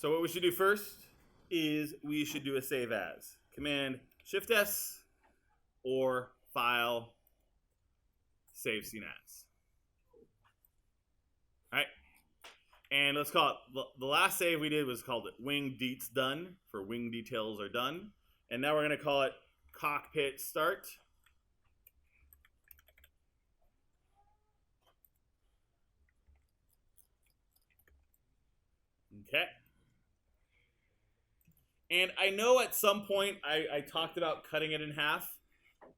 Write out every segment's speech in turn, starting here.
So what we should do first is we should do a save as. Command Shift S or File Save Scene As. All right. And let's call it, the last save we did was called it Wing Deets Done, for wing details are done. And now we're going to call it Cockpit Start. Okay. And I know at some point I talked about cutting it in half,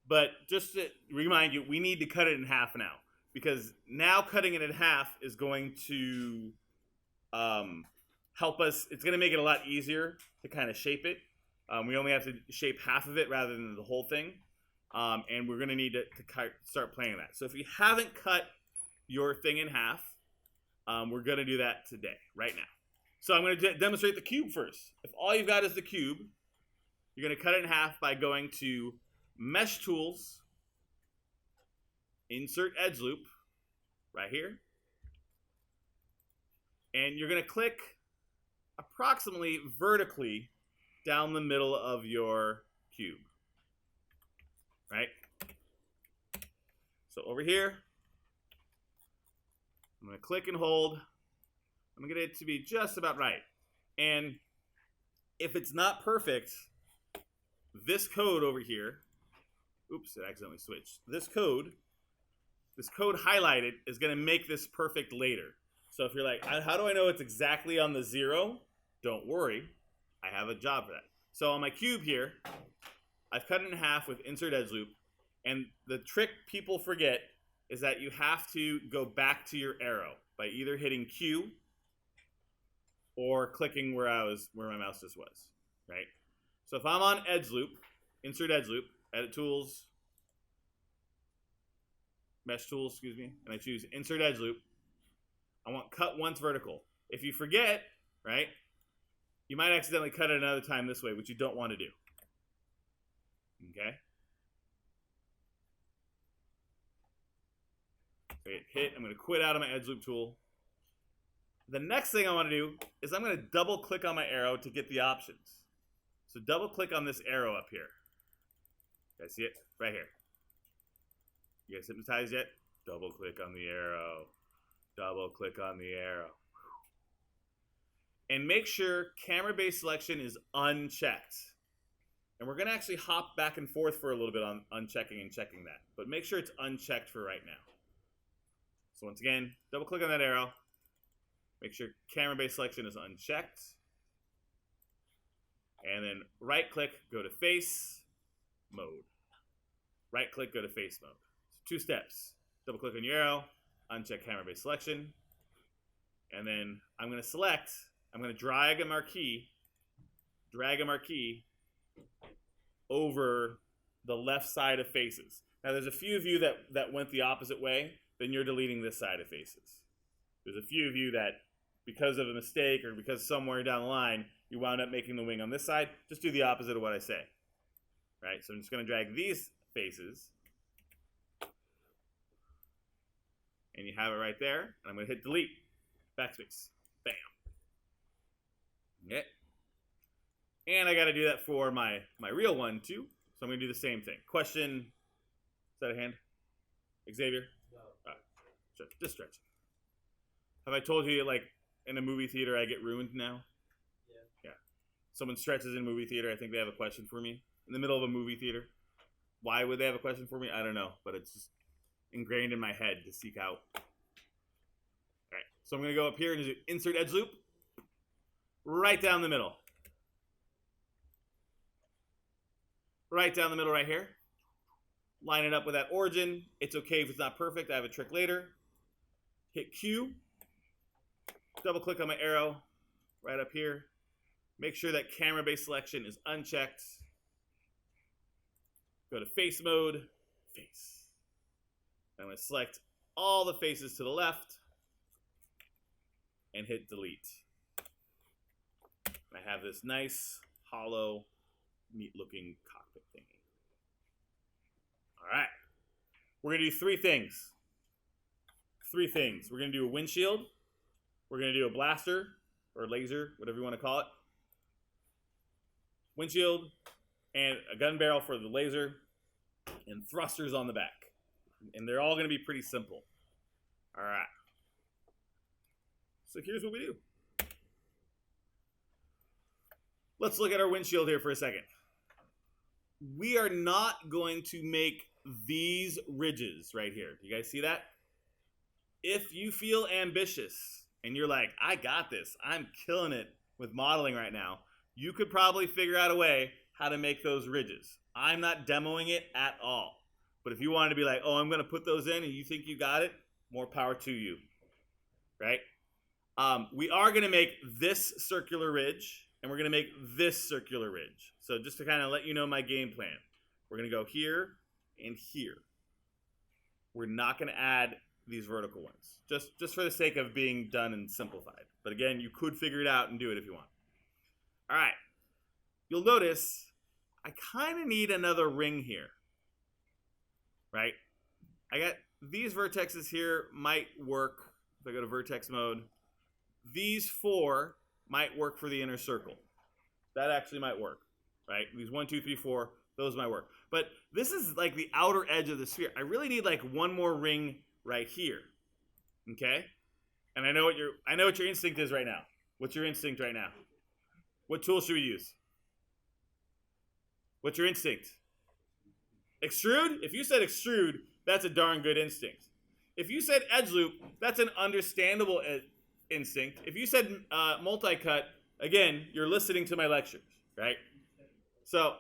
but just to remind you, we need to cut it in half now, because now cutting it in half is going to help us. It's going to make it a lot easier to kind of shape it. We only have to shape half of it rather than the whole thing, and we're going to need to start playing that. So if you haven't cut your thing in half, we're going to do that today, right now. So I'm going to demonstrate the cube first. If all you've got is the cube, you're going to cut it in half by going to Mesh Tools, Insert Edge Loop, right here. And you're going to click approximately vertically down the middle of your cube, right? So over here, I'm going to click and hold. I'm going to get it to be just about right. And if it's not perfect, this code over here, oops, it accidentally switched. This code highlighted is going to make this perfect later. So if you're like, how do I know it's exactly on the 0? Don't worry, I have a job for that. So on my cube here, I've cut it in half with Insert Edge Loop. And the trick people forget is that you have to go back to your arrow by either hitting Q or clicking where my mouse just was, right? So if I'm on Edge Loop, Insert Edge Loop, Edit Tools, Mesh Tools, excuse me, and I choose Insert Edge Loop, I want Cut Once Vertical. If you forget, right, you might accidentally cut it another time this way, which you don't want to do. Okay? So hit, I'm going to quit out of my Edge Loop tool. The next thing I want to do is I'm going to double click on my arrow to get the options. So double click on this arrow up here. You guys see it? Right here. You guys hypnotized yet? Double click on the arrow. Double click on the arrow. And make sure camera-based selection is unchecked. And we're going to actually hop back and forth for a little bit on unchecking and checking that. But make sure it's unchecked for right now. So once again, double click on that arrow. Make sure camera-based selection is unchecked. And then right-click, go to Face Mode. Right-click, go to Face Mode. So 2 steps. Double-click on your arrow, uncheck camera-based selection. And then I'm going to drag a marquee over the left side of Faces. Now, there's a few of you that went the opposite way. Then you're deleting this side of Faces. There's a few of you that, because of a mistake or because somewhere down the line, you wound up making the wing on this side. Just do the opposite of what I say. Right? So I'm just going to drag these faces. And you have it right there. And I'm going to hit delete. Backspace. Bam. Okay. And I got to do that for my real one too. So I'm going to do the same thing. Question. Is that a hand? Xavier? No. All right. Just stretching. Have I told you, like, in a movie theater, I get ruined now? Yeah. Someone stretches in a movie theater. I think they have a question for me. In the middle of a movie theater. Why would they have a question for me? I don't know. But it's just ingrained in my head to seek out. All right. So I'm going to go up here and do Insert Edge Loop. Right down the middle. Right down the middle right here. Line it up with that origin. It's okay if it's not perfect. I have a trick later. Hit Q. Double click on my arrow right up here. Make sure that camera-based selection is unchecked. Go to Face Mode. Face. I'm going to select all the faces to the left and hit delete. I have this nice, hollow, neat-looking cockpit thingy. All right. We're going to do 3 things. 3 things. We're going to do a windshield. We're going to do a blaster. or laser, whatever you want to call it. Windshield and a gun barrel for the laser and thrusters on the back. And they're all going to be pretty simple. All right. So here's what we do. Let's look at our windshield here for a second. We are not going to make these ridges right here. Do you guys see that? If you feel ambitious and you're like, I got this, I'm killing it with modeling right now, you could probably figure out a way how to make those ridges. I'm not demoing it at all. But if you wanted to be like, oh, I'm going to put those in and you think you got it, more power to you, right? We are going to make this circular ridge and we're going to make this circular ridge. So just to kind of let you know my game plan, we're going to go here and here. We're not going to add these vertical ones, just for the sake of being done and simplified. But again, you could figure it out and do it if you want. All right, you'll notice I kind of need another ring here, right? I got these vertexes here might work if I go to Vertex Mode. These 4 might work for the inner circle. That actually might work, right? These 1, 2, 3, 4, those might work. But this is like the outer edge of the sphere. I really need like one more ring right here, okay? And I know what your instinct is right now. What's your instinct right now? What tool should we use? What's your instinct? Extrude? If you said extrude, that's a darn good instinct. If you said edge loop, that's an understandable instinct. If you said multi-cut, again, you're listening to my lectures, right? So,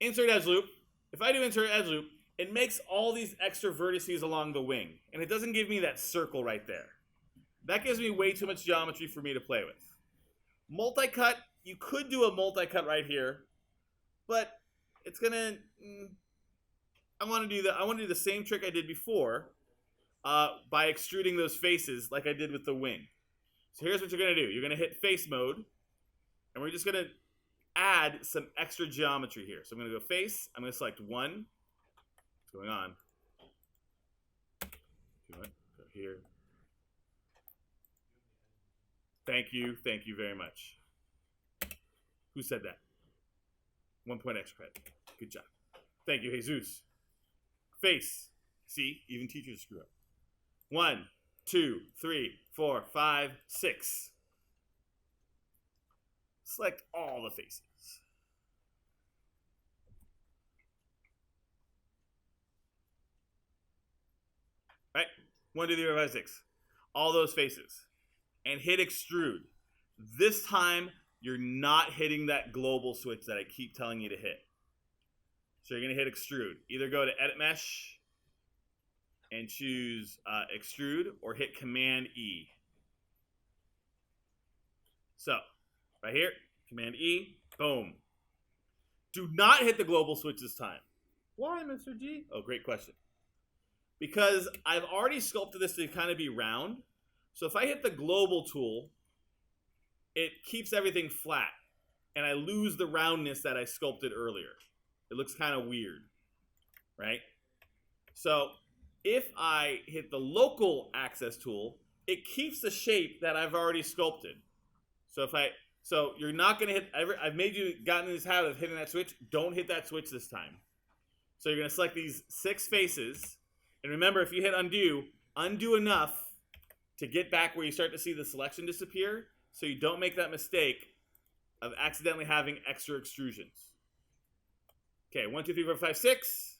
insert edge loop. If I do insert edge loop, it makes all these extra vertices along the wing, and it doesn't give me that circle right there. That gives me way too much geometry for me to play with. Multi-cut, you could do a multi-cut right here, but it's gonna. I want to do the same trick I did before by extruding those faces like I did with the wing. So here's what you're gonna do. You're gonna hit face mode, and we're just gonna add some extra geometry here. So I'm gonna go face. I'm gonna select 1. What's going on? Go here. Thank you very much. Who said that? 1 point extra credit. Good job. Thank you, Jesus. Face. See, even teachers screw up. 1, 2, 3, 4, 5, 6. Select all the faces. Right? 1, 2, 3, 4, 5, 6. All those faces. And hit extrude. This time, you're not hitting that global switch that I keep telling you to hit. So you're going to hit extrude. Either go to edit mesh and choose extrude, or hit Command E. So, right here, Command E, boom. Do not hit the global switch this time. Why, Mr. G? Oh, great question. Because I've already sculpted this to kind of be round. So if I hit the global tool, it keeps everything flat, and I lose the roundness that I sculpted earlier. It looks kind of weird, right? So if I hit the local access tool, it keeps the shape that I've already sculpted. So you're not going to hit, I've made you gotten in this habit of hitting that switch. Don't hit that switch this time. So you're going to select these 6 faces, and remember, if you hit undo enough to get back where you start to see the selection disappear, so you don't make that mistake of accidentally having extra extrusions. Okay, 1, 2, 3, 4, 5, 6.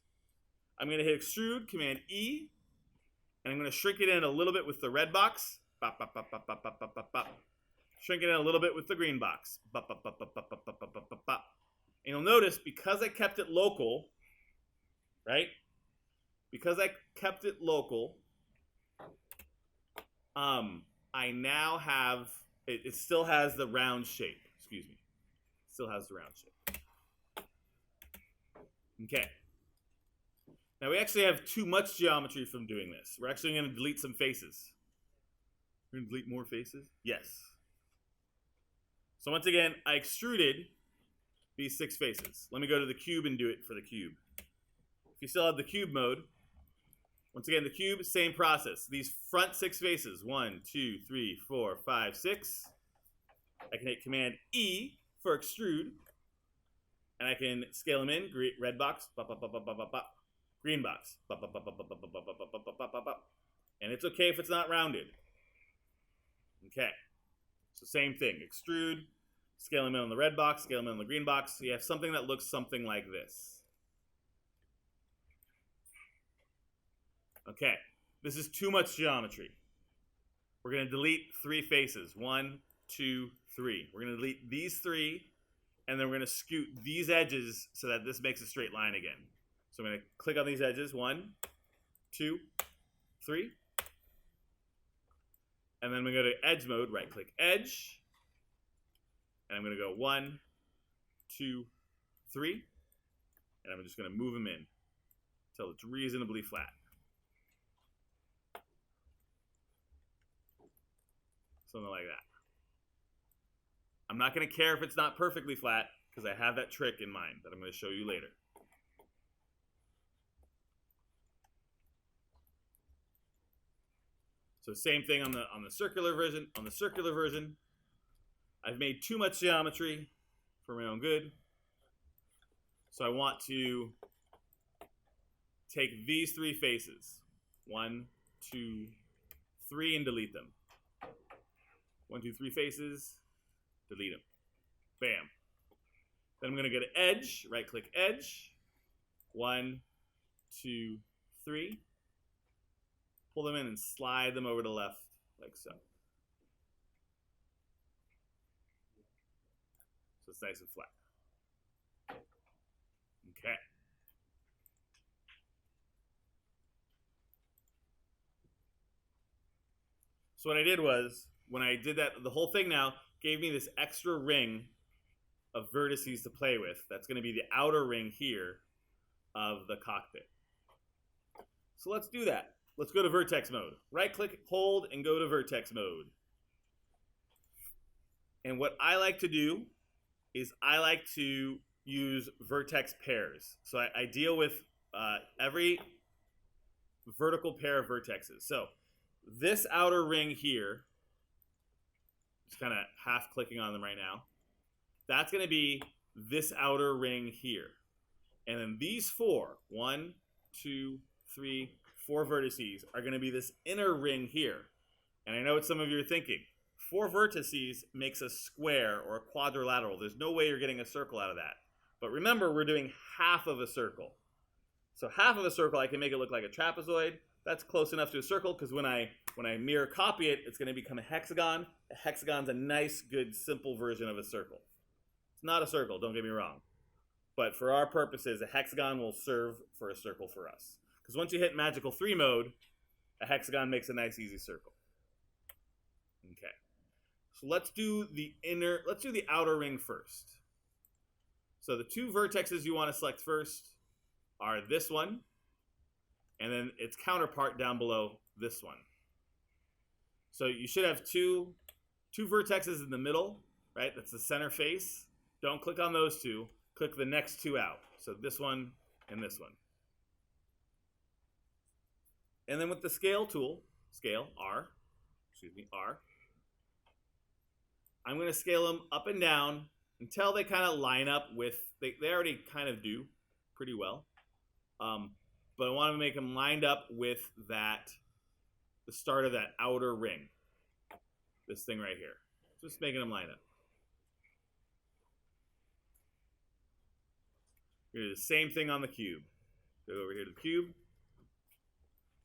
I'm going to hit extrude, Command E, and I'm going to shrink it in a little bit with the red box. Bop, bop, bop, bop, bop, bop, bop, bop, bop. Shrink it in a little bit with the green box. Bop, bop, bop, bop, bop, bop, bop, bop, bop, bop. And you'll notice, because I kept it local, right? Because I kept it local, I now have, it still has the round shape. Excuse me. Still has the round shape. Okay. Now we actually have too much geometry from doing this. We're actually going to delete some faces. We're going to delete more faces? Yes. So once again, I extruded these 6 faces. Let me go to the cube and do it for the cube. If you still have the cube mode, once again, the cube, same process. These front 6 faces, 1, 2, 3, 4, 5, 6. I can hit Command E for extrude, and I can scale them in. Red box, green box, and it's okay if it's not rounded. Okay, so same thing, extrude, scale them in on the red box, scale them in on the green box, so you have something that looks something like this. Okay, this is too much geometry. We're going to delete 3 faces. 1, 2, 3. We're going to delete these 3, and then we're going to scoot these edges so that this makes a straight line again. So I'm going to click on these edges. 1, 2, 3. And then we go to edge mode, right click edge. And I'm going to go 1, 2, 3. And I'm just going to move them in until it's reasonably flat. Something like that. I'm not going to care if it's not perfectly flat because I have that trick in mind that I'm going to show you later. So same thing on the circular version. On the circular version, I've made too much geometry for my own good. So I want to take these 3 faces. 1, 2, 3, and delete them. 1, 2, 3 faces, delete them. Bam. Then I'm going to go to edge, right click edge. 1, 2, 3. Pull them in and slide them over to the left, like so. So it's nice and flat. Okay. So what I did was, when I did that, the whole thing now gave me this extra ring of vertices to play with. That's going to be the outer ring here of the cockpit. So let's do that. Let's go to Vertex Mode. Right-click, hold, and go to Vertex Mode. And what I like to do is I like to use Vertex Pairs. So I deal with every vertical pair of vertexes. So this outer ring here, just kind of half clicking on them right now, that's going to be this outer ring here. And then these 4, 1, 2, 3, 4 vertices are going to be this inner ring here. And I know what some of you are thinking. 4 vertices makes a square or a quadrilateral. There's no way you're getting a circle out of that. But remember, we're doing half of a circle. So half of a circle, I can make it look like a trapezoid. That's close enough to a circle because when I mirror copy it, it's going to become a hexagon. A hexagon's a nice, good, simple version of a circle. It's not a circle, don't get me wrong. But for our purposes, a hexagon will serve for a circle for us. Because once you hit magical 3 mode, a hexagon makes a nice, easy circle. Okay. So let's do the outer ring first. So the 2 vertexes you want to select first are this one, and then its counterpart down below, this one. So you should have two vertexes in the middle, right? That's the center face. Don't click on those 2. Click the next 2 out. So this one and this one. And then with the scale tool, R, I'm going to scale them up and down until they kind of line up with, they already kind of do pretty well. But I want to make them lined up with the start of that outer ring. This thing right here. Just making them line up. We're going to do the same thing on the cube. Go over here to the cube.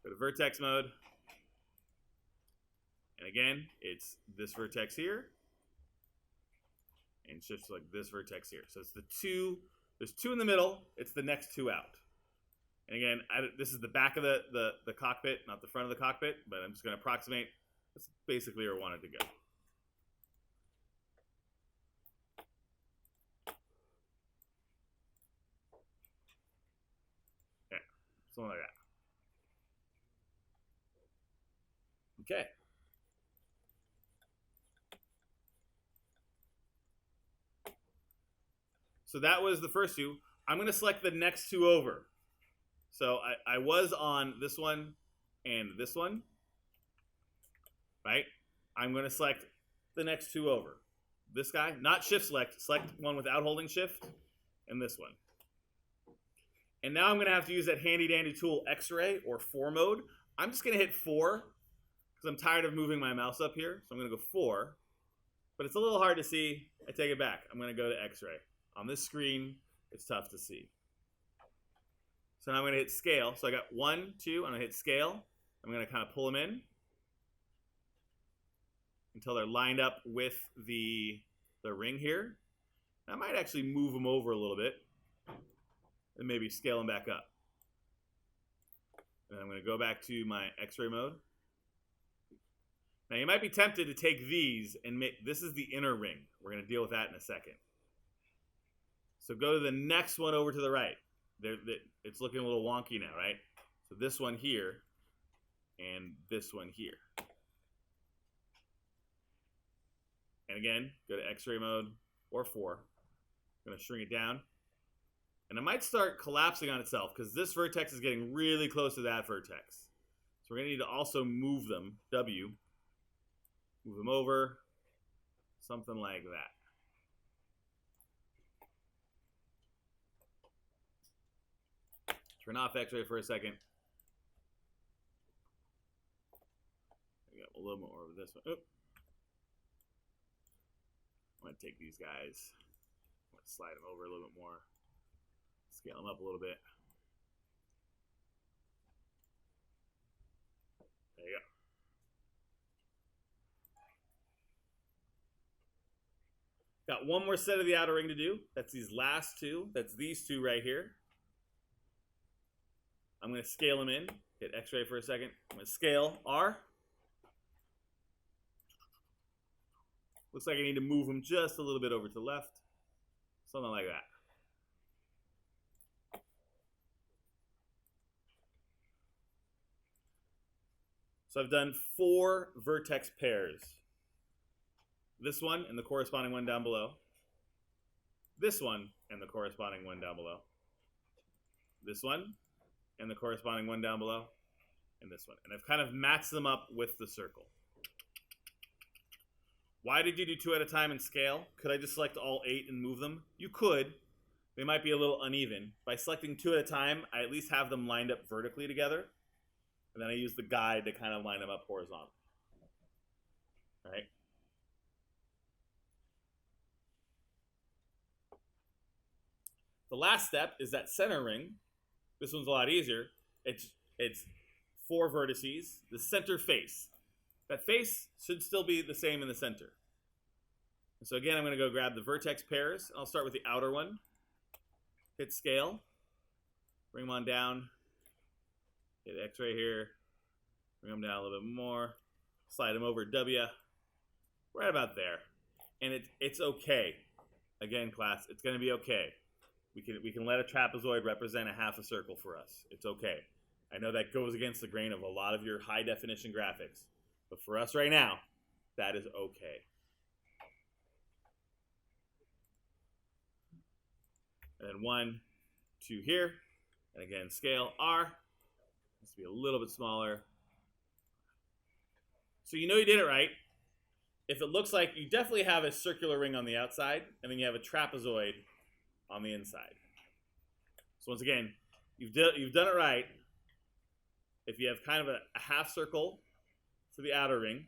Go to Vertex Mode. And again, it's this vertex here. And it's just like this vertex here. So it's the 2, there's 2 in the middle. It's the next 2 out. And again, this is the back of the cockpit, not the front of the cockpit, but I'm just going to approximate. That's basically where I want it to go. Okay, something like that. Okay. So that was the first 2. I'm going to select the next 2 over. So I was on this one and this one, right? I'm going to select the next 2 over. this guy, not shift select, select one without holding shift, and this one. And now I'm going to have to use that handy dandy tool X-ray or 4 mode. I'm just going to hit 4 because I'm tired of moving my mouse up here. So I'm going to go 4. But it's a little hard to see. I take it back. I'm going to go to X-ray. On this screen, it's tough to see. So now I'm going to hit scale. So I got 1, 2. I'm going to hit scale. I'm going to kind of pull them in until they're lined up with the ring here. I might actually move them over a little bit and maybe scale them back up. And I'm going to go back to my X-ray mode. Now you might be tempted to take these and make, this is the inner ring. We're going to deal with that in a second. So go to the next one over to the right. It's looking a little wonky now, right? So this one here and this one here. And again, go to X-ray mode or 4. I'm going to shrink it down. And it might start collapsing on itself because this vertex is getting really close to that vertex. So we're going to need to also move them, W. Move them over, something like that. Turn off X-ray for a second. We got a little more over this one. Oop. I'm going to take these guys. I'm going to slide them over a little bit more. Scale them up a little bit. There you go. Got one more set of the outer ring to do. That's these last two. That's these two right here. I'm going to scale them in. Hit X-ray for a second. I'm going to scale R. Looks like I need to move them just a little bit over to the left. Something like that. So I've done 4 vertex pairs. This one and the corresponding one down below. This one and the corresponding one down below. This one and the corresponding one down below. And this one. And I've kind of matched them up with the circle. Why did you do 2 at a time and scale? Could I just select all 8 and move them? You could. They might be a little uneven. By selecting 2 at a time, I at least have them lined up vertically together. And then I use the guide to kind of line them up horizontally. All right. The last step is that center ring. This one's a lot easier. It's 4 vertices. The center face. That face should still be the same in the center. And so again, I'm going to go grab the vertex pairs. I'll start with the outer one. Hit scale. Bring them on down. Hit X-ray here. Bring them down a little bit more. Slide them over W. Right about there. And it's okay. Again, class, it's going to be okay. We can let a trapezoid represent a half a circle for us. It's okay. I know that goes against the grain of a lot of your high definition graphics. But for us right now, that is okay. And then 1, 2 here. And again, scale R. Needs to be a little bit smaller. So you know you did it right. If it looks like you definitely have a circular ring on the outside, and then you have a trapezoid on the inside. So once again, you've done it right. If you have kind of a half circle for the outer ring,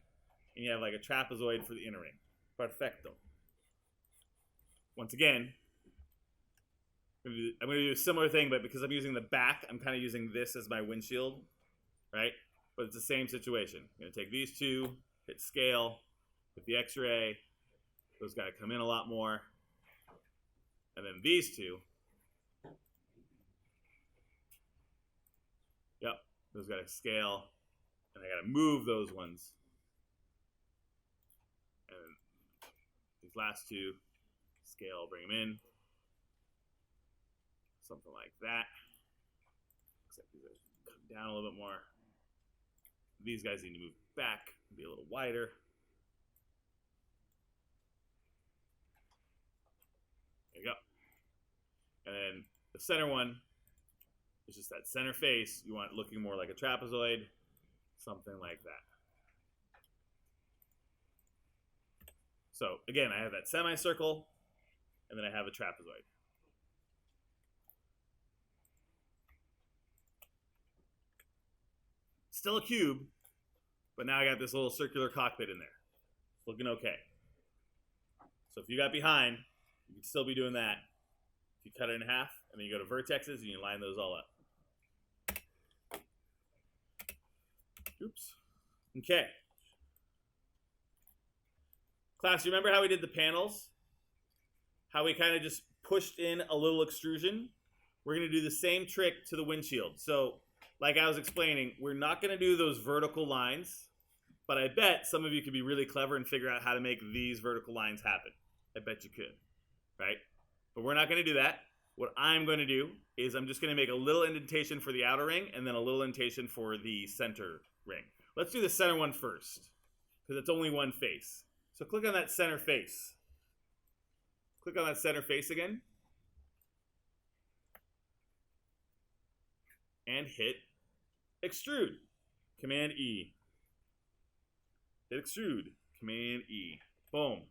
and you have like a trapezoid for the inner ring. Perfecto. Once again, I'm going to do a similar thing, but because I'm using the back, I'm kind of using this as my windshield, right? But it's the same situation. I'm going to take these 2, hit scale, hit the X-ray. Those got to come in a lot more. And then these 2. Yep, those got to scale. And I got to move those ones. And these last 2, scale, bring them in. Something like that. Except these are come down a little bit more. These guys need to move back, be a little wider. There you go. And then the center one is just that center face. You want it looking more like a trapezoid, something like that. So again, I have that semicircle, and then I have a trapezoid. Still a cube, but now I got this little circular cockpit in there. It's looking okay. So if you got behind, you can still be doing that. If you cut it in half, and then you go to vertexes, and you line those all up. Oops. Okay. Class, you remember how we did the panels? How we kind of just pushed in a little extrusion? We're going to do the same trick to the windshield. So, like I was explaining, we're not going to do those vertical lines, but I bet some of you could be really clever and figure out how to make these vertical lines happen. I bet you could, right? But we're not going to do that. What I'm going to do is I'm just going to make a little indentation for the outer ring and then a little indentation for the center ring. Let's do the center one first, because it's only one face. So click on that center face. Click on that center face again. And hit extrude. Command E. Hit extrude. Command E. Boom.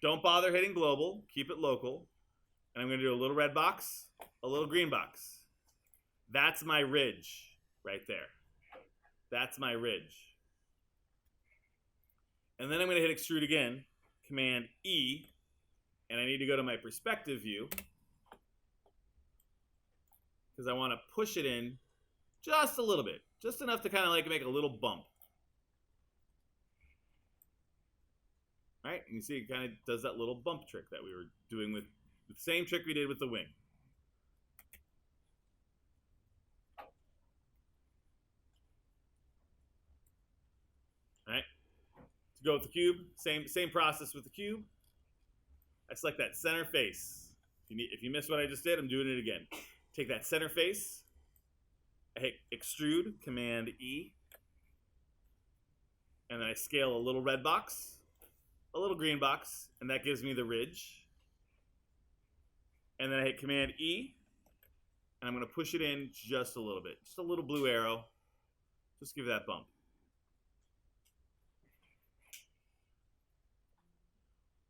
Don't bother hitting global. Keep it local. And I'm going to do a little red box, a little green box. That's my ridge right there. That's my ridge. And then I'm going to hit extrude again. Command E. And I need to go to my perspective view, because I want to push it in just a little bit. Just enough to kind of like make a little bump. All right, and you see it kind of does that little bump trick that we were doing with the same trick we did with the wing. All right, to go with the cube, same process with the cube. I select that center face. If you missed what I just did, I'm doing it again. Take that center face. I hit extrude, command E. And then I scale a little red box, a little green box, and that gives me the ridge. And then I hit command E, and I'm going to push it in just a little bit. Just a little blue arrow. Just give that bump.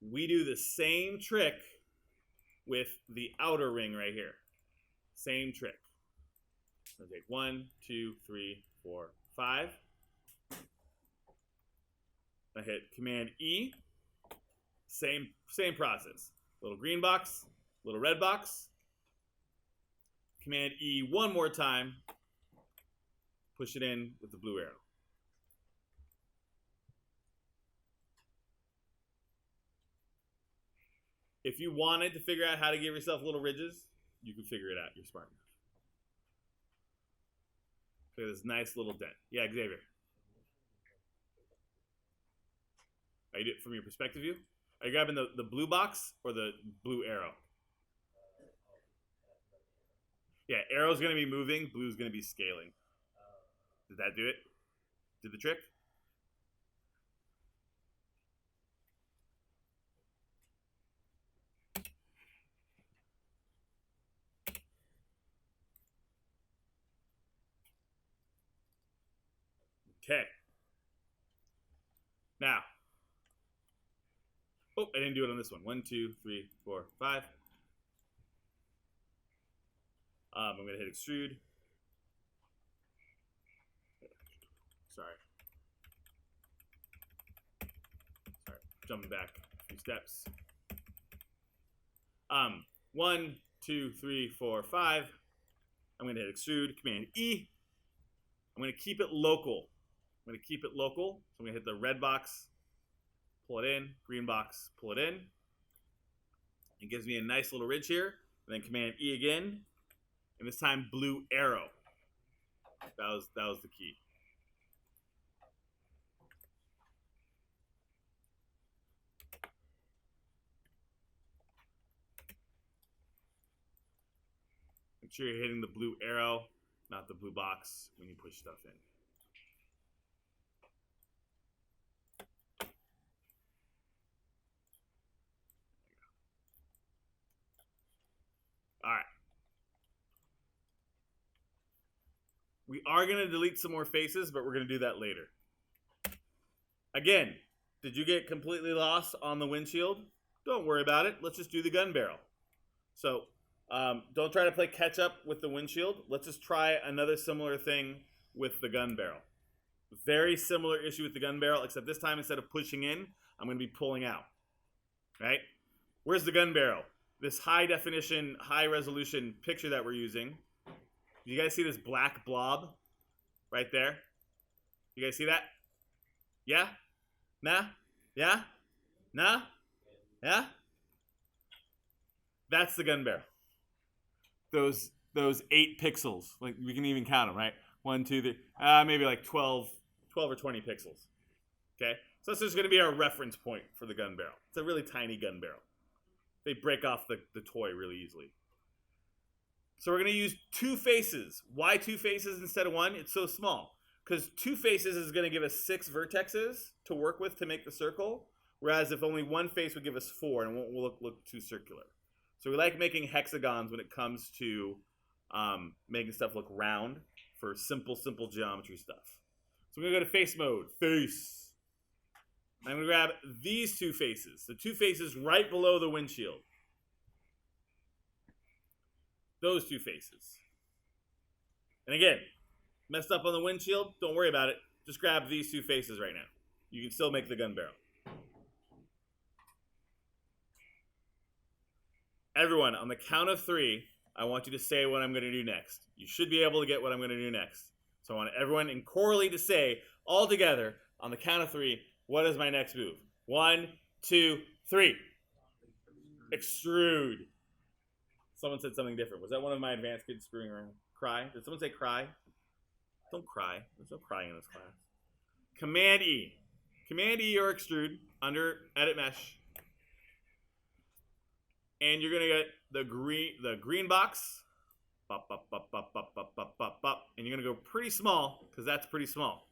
We do the same trick with the outer ring right here. Same trick. I'm going to take 1, 2, 3, 4, 5. I hit command E. Same process. Little green box, little red box. Command E one more time. Push it in with the blue arrow. If you wanted to figure out how to give yourself little ridges, you can figure it out. You're smart enough. Look at this nice little dent. Yeah, Xavier. Are you doing it from your perspective view? Are you grabbing the blue box or the blue arrow? Yeah, arrow's going to be moving, blue's going to be scaling. Did that do it? Did the trick? Okay. Now. Oh, I didn't do it on this one. 1, 2, 3, 4, 5. I'm going to hit extrude. Sorry, jumping back a few steps. 1, 2, 3, 4, 5. I'm going to hit extrude, command E. I'm going to keep it local. So I'm going to hit the red box, pull it in, green box, pull it in. It gives me a nice little ridge here. And then command E again. And this time blue arrow. That was the key. Make sure you're hitting the blue arrow, not the blue box when you push stuff in. All right. We are going to delete some more faces, but we're going to do that later. Again, Did you get completely lost on the windshield? Don't worry about it. Let's just do the gun barrel. So don't try to play catch up with the windshield. Let's just try another similar thing with the gun barrel. Very similar issue with the gun barrel, except this time instead of pushing in, I'm going to be pulling out. Right? Where's the gun barrel? This high definition, high resolution picture that we're using. You guys see this black blob right there? You guys see that? Yeah? Nah? Yeah? Nah? Yeah? That's the gun barrel. Those 8 pixels. Like, we can even count them, right? 1, 2, 3, maybe like 12 or 20 pixels. Okay? So that's just going to be our reference point for the gun barrel. It's a really tiny gun barrel. They break off the toy really easily. So we're going to use 2 faces. Why 2 faces instead of 1? It's so small. Because 2 faces is going to give us 6 vertexes to work with to make the circle. Whereas if only 1 face would give us 4 and it won't look too circular. So we like making hexagons when it comes to making stuff look round for simple geometry stuff. So we're going to go to face mode. Face. I'm going to grab these 2 faces. The 2 faces right below the windshield. Those 2 faces. And again, messed up on the windshield, don't worry about it. Just grab these 2 faces right now. You can still make the gun barrel. Everyone, on the count of 3, I want you to say what I'm going to do next. You should be able to get what I'm going to do next. So I want everyone in chorally to say, all together, on the count of 3, what is my next move? 1, 2, 3. Extrude. Someone said something different. Was that one of my advanced kids screwing around? Cry? Did someone say cry? Don't cry. There's no crying in this class. Command E. Command E or extrude under edit mesh. And you're going to get the green box. Bop, bop, bop, bop, bop, bop, bop, bop, bop. And you're going to go pretty small, because that's pretty small.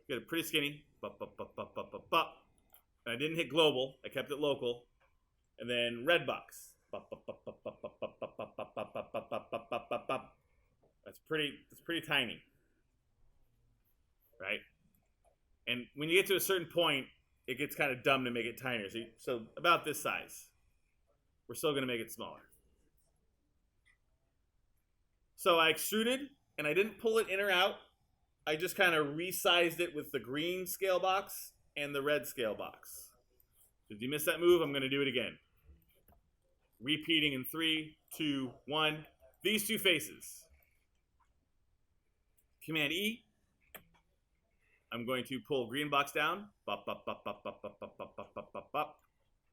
Get it pretty skinny. Bop, bop, bop, bop, bop, bop, bop. And I didn't hit global. I kept it local. And then red box. Bop, bop, bop, bop, bop, bop, bop, bop, bop, bop, bop, bop, bop, bop, bop, bop, bop. That's pretty tiny. Right? And when you get to a certain point, it gets kind of dumb to make it tinier. So about this size. We're still going to make it smaller. So I extruded, and I didn't pull it in or out. I just kind of resized it with the green scale box and the red scale box. So if you missed that move, I'm going to do it again. Repeating in 3, 2, 1. These 2 faces. Command E. I'm going to pull green box down. Bop, bop, bop, bop, bop, bop, bop, bop, bop, bop, bop, bop.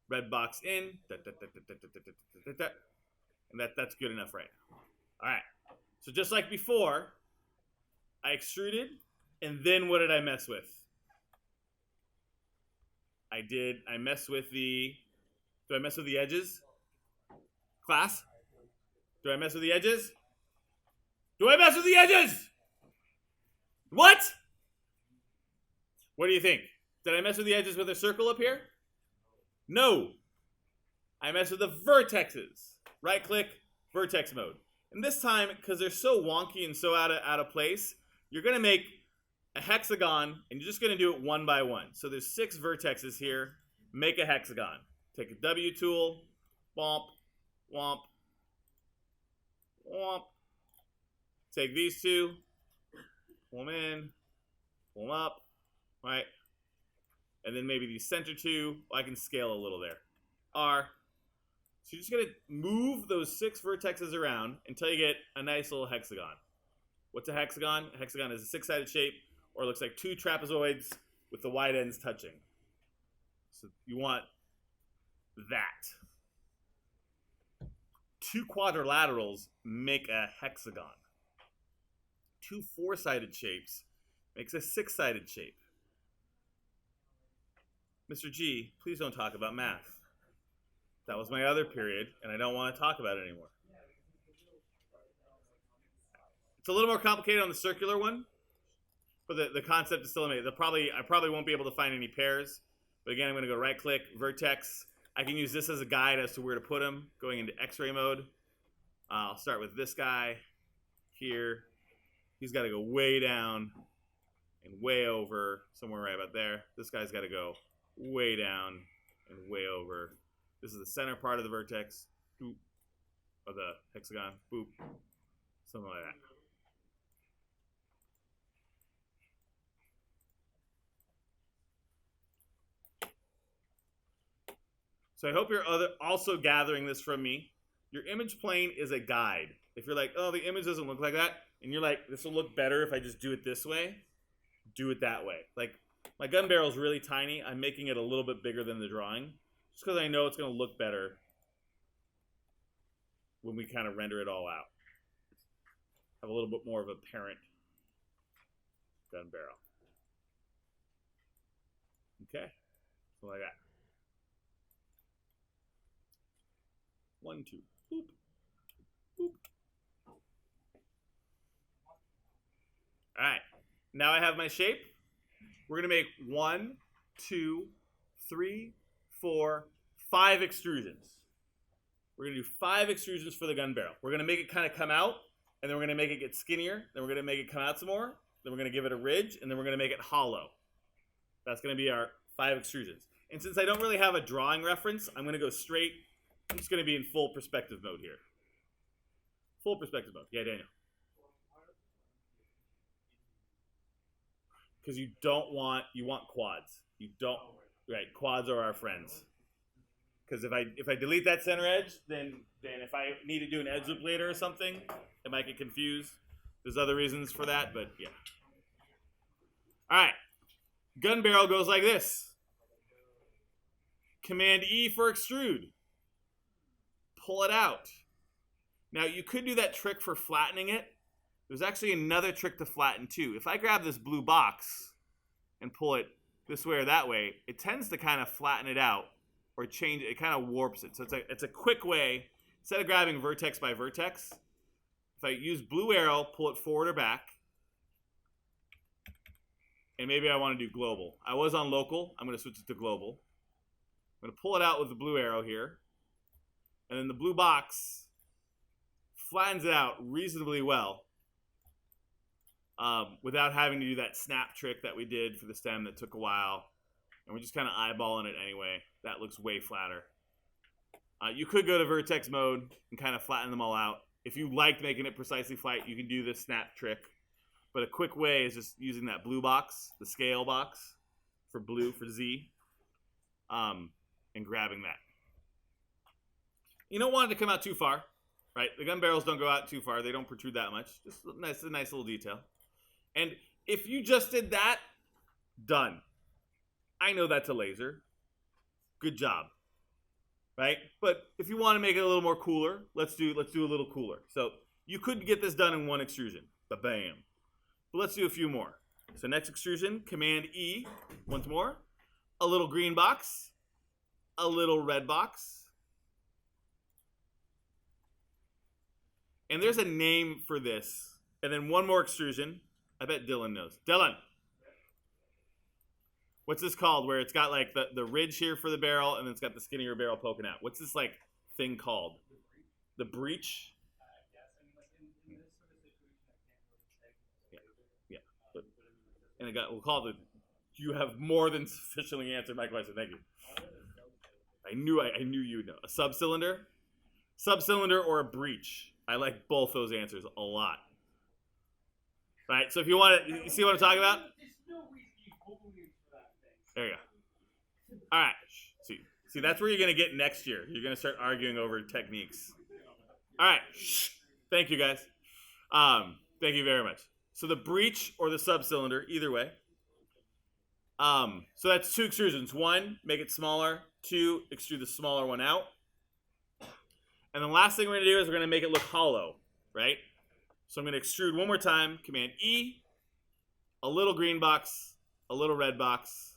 Red box in. And that's good enough right now. All right. So just like before, I extruded, and then what did I mess with? I messed with do I mess with the edges? Class? Do I mess with the edges? Do I mess with the edges? What? What do you think? Did I mess with the edges with a circle up here? No. I mess with the vertexes. Right click, vertex mode. And this time, because they're so wonky and so out of place, you're going to make a hexagon, and you're just going to do it one by one. So there's 6 vertexes here. Make a hexagon. Take a W tool, womp, womp, womp. Take these 2, pull them in, pull them up, right? And then maybe these center 2. I can scale a little there. R. So you're just going to move those 6 vertexes around until you get a nice little hexagon. What's a hexagon? A hexagon is a 6-sided shape, or it looks like 2 trapezoids with the wide ends touching. So you want that. 2 quadrilaterals make a hexagon. 2 4-sided shapes makes a 6-sided shape. Mr. G, please don't talk about math. That was my other period, and I don't want to talk about it anymore. It's a little more complicated on the circular one, but the concept is still amazing. I probably won't be able to find any pairs, but again, I'm going to go right-click, vertex. I can use this as a guide as to where to put them, going into X-ray mode. I'll start with this guy here. He's got to go way down and way over, somewhere right about there. This guy's got to go way down and way over. This is the center part of the vertex. Boop. Of the hexagon. Boop. Something like that. So I hope you're also gathering this from me. Your image plane is a guide. If you're like, oh, the image doesn't look like that, and you're like, this will look better if I just do it this way, do it that way. Like, my gun barrel is really tiny. I'm making it a little bit bigger than the drawing, just because I know it's going to look better when we kind of render it all out. Have a little bit more of a parent gun barrel. Okay, so like that. 1, 2, boop, boop. All right, now I have my shape. We're gonna make 1, 2, 3, 4, 5 extrusions. We're gonna do 5 extrusions for the gun barrel. We're gonna make it kind of come out, and then we're gonna make it get skinnier, then we're gonna make it come out some more, then we're gonna give it a ridge, and then we're gonna make it hollow. That's gonna be our 5 extrusions. And since I don't really have a drawing reference, I'm gonna go straight. I'm just going to be in full perspective mode here. Full perspective mode. Yeah, Daniel. Because you want quads. You don't, right, quads are our friends. Because if I delete that center edge, then if I need to do an edge loop later or something, it might get confused. There's other reasons for that, but yeah. All right. Gun barrel goes like this. Command E for extrude. Pull it out. Now you could do that trick for flattening it. There's actually another trick to flatten too. If I grab this blue box and pull it this way or that way, it tends to kind of flatten it out or change it. It kind of warps it. So it's a quick way. Instead of grabbing vertex by vertex, if I use blue arrow, pull it forward or back, and maybe I want to do global. I was on local. I'm going to switch it to global. I'm going to pull it out with the blue arrow here. And then the blue box flattens it out reasonably well without having to do that snap trick that we did for the stem that took a while. And we're just kind of eyeballing it anyway. That looks way flatter. You could go to vertex mode and kind of flatten them all out. If you liked making it precisely flat, you can do this snap trick. But a quick way is just using that blue box, the scale box for blue, for Z, and grabbing that. You don't want it to come out too far, right? The gun barrels don't go out too far. They don't protrude that much. Just a nice little detail. And if you just did that, done. I know that's a laser. Good job, right? But if you want to make it a little more cooler, let's do a little cooler. So you could get this done in 1 extrusion. Ba-bam. But let's do a few more. So next extrusion, Command E, once more. A little green box. A little red box. And there's a name for this. And then 1 more extrusion. I bet Dylan knows. Dylan! What's this called where it's got like the ridge here for the barrel and then it's got the skinnier barrel poking out? What's this like thing called? The breech? Yeah. But, and we'll call it you have more than sufficiently answered my question. Thank you. I knew you would know. A sub-cylinder? Sub-cylinder or a breech? I like both those answers a lot. All right, so if you want to, you see what I'm talking about? There you go. All right, see, that's where you're going to get next year. You're going to start arguing over techniques. All right, thank you guys. Thank you very much. So the breech or the sub-cylinder, either way. So that's 2 extrusions. 1, make it smaller. 2, extrude the smaller one out. And the last thing we're going to do is we're going to make it look hollow, right? So I'm going to extrude one more time. Command E, a little green box, a little red box,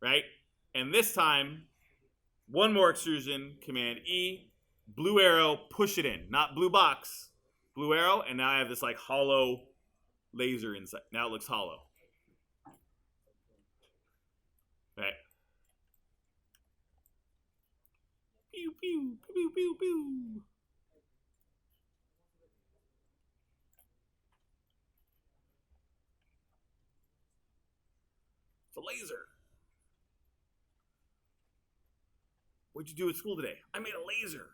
right? And this time, 1 more extrusion. Command E, blue arrow, push it in. Not blue box, blue arrow. And now I have this like hollow laser inside. Now it looks hollow. Right? Pew, pew, pew, pew, pew. It's a laser. What'd you do at school today? I made a laser.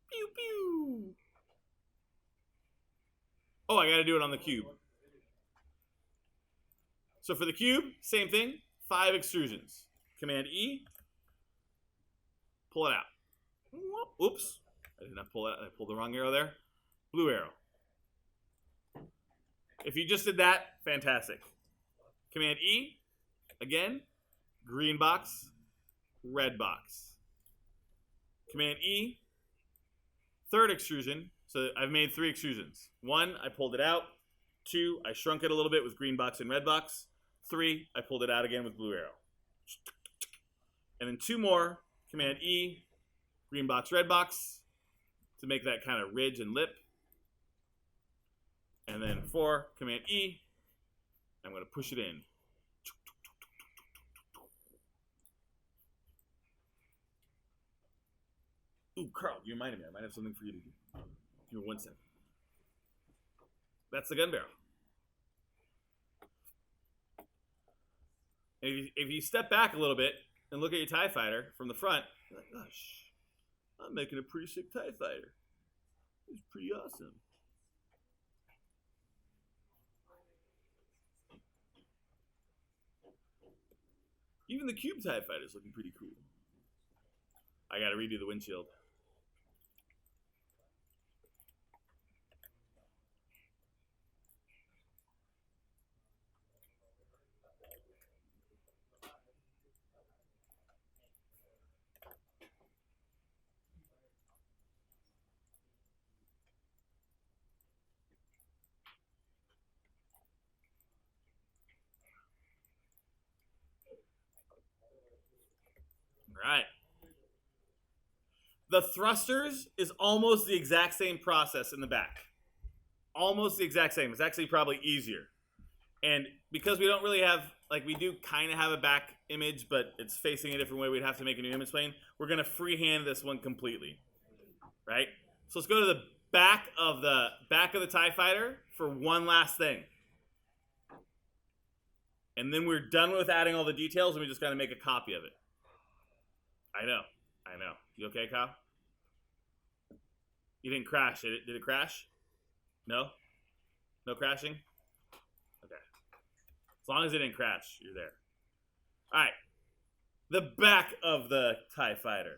Pew, pew. Oh, I got to do it on the cube. So for the cube, same thing. 5 extrusions. Command E. Pull it out. Oops. I did not pull it out. I pulled the wrong arrow there. Blue arrow. If you just did that, fantastic. Command E. Again. Green box. Red box. Command E. Third extrusion. So I've made 3 extrusions. 1, I pulled it out. 2, I shrunk it a little bit with green box and red box. 3, I pulled it out again with blue arrow. And then 2 more. Command E. Green box, red box. To make that kind of ridge and lip. And then 4, Command E. I'm going to push it in. Ooh, Carl, you reminded me. I might have something for you to do. Give me 1 second. That's the gun barrel. And if you step back a little bit and look at your TIE fighter from the front, you're like, gosh, I'm making a pretty sick TIE fighter. It's pretty awesome. Even the cube TIE fighter is looking pretty cool. I got to redo the windshield. All right. The thrusters is almost the exact same process in the back. Almost the exact same. It's actually probably easier. And because we don't really have, like we do kind of have a back image, but it's facing a different way, we'd have to make a new image plane. We're going to freehand this one completely. Right? So let's go to the back of the TIE fighter for one last thing. And then we're done with adding all the details and we just got to make a copy of it. I know. You okay, Kyle? You didn't crash, did it? Did it crash? No? No crashing? Okay. As long as it didn't crash, you're there. All right. The back of the TIE fighter.